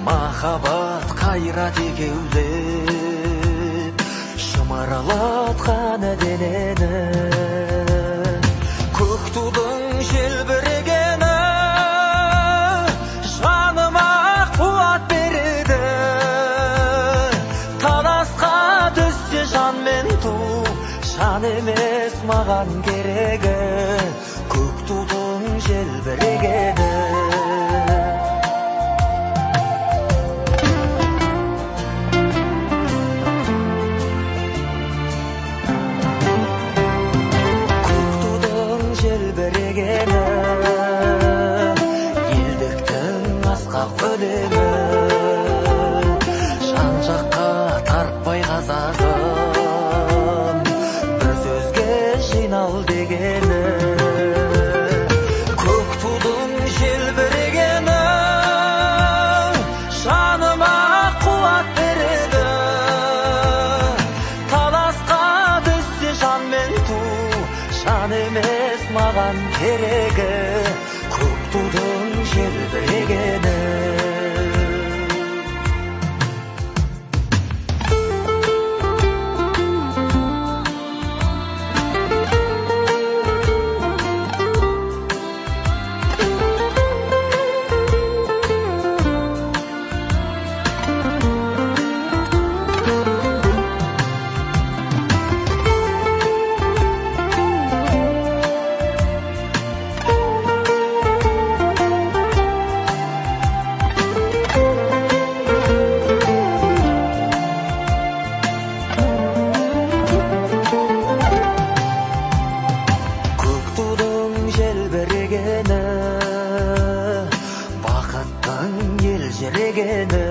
Махаббат қайрат екеулеп шымырлатқан денені, көк тудың желбірегені жаныма қуат береді. Таласқа түссе жан мен ту, жан емес маған керегі, көк тудың желбірегені. Елдіктің асқақ өлеңі, жан жаққа тарпай қазағым, бір сөзге жинал дегені, көк тудың желбірегені жаныма қуат береді. Таласқа түссе жан мен ту, жан емес маған керегі, көк тудың желбірегені. Бақыттың елжірегені,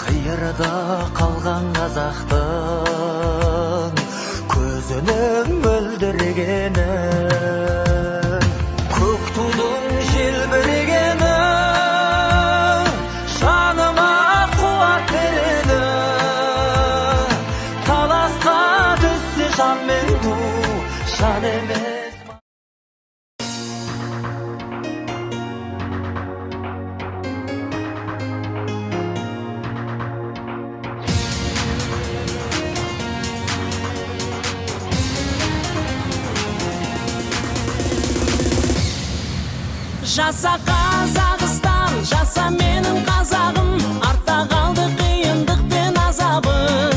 қиырда қалған қазақтың көзінің мөлдірегені, көк тудың желбірегені жаныма қуат береді. Таласқа түссе жан мен ту, жан емес. Жаса Қазақстан, жаса менің қазағым, артта қалды қиындық пен азабың.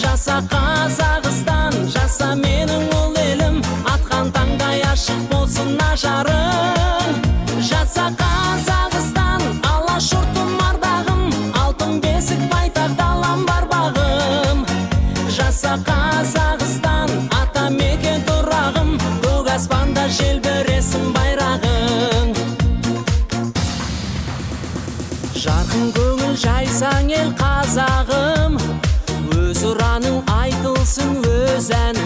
Жаса Қазақстан, жаса менің ұл елім, атқан таңдай ашық болсын ажарың. Жаса Қазақстан, алашұртым ардағым, алтын бесік байтақ далам бар бағым. Жаса Қазақстан, ата мекен тұрағым, көк аспанда желбіресін байрағың. Жарқын көңіл жайсаң ел қазағым, өз ұраның айтылсын өз әнің.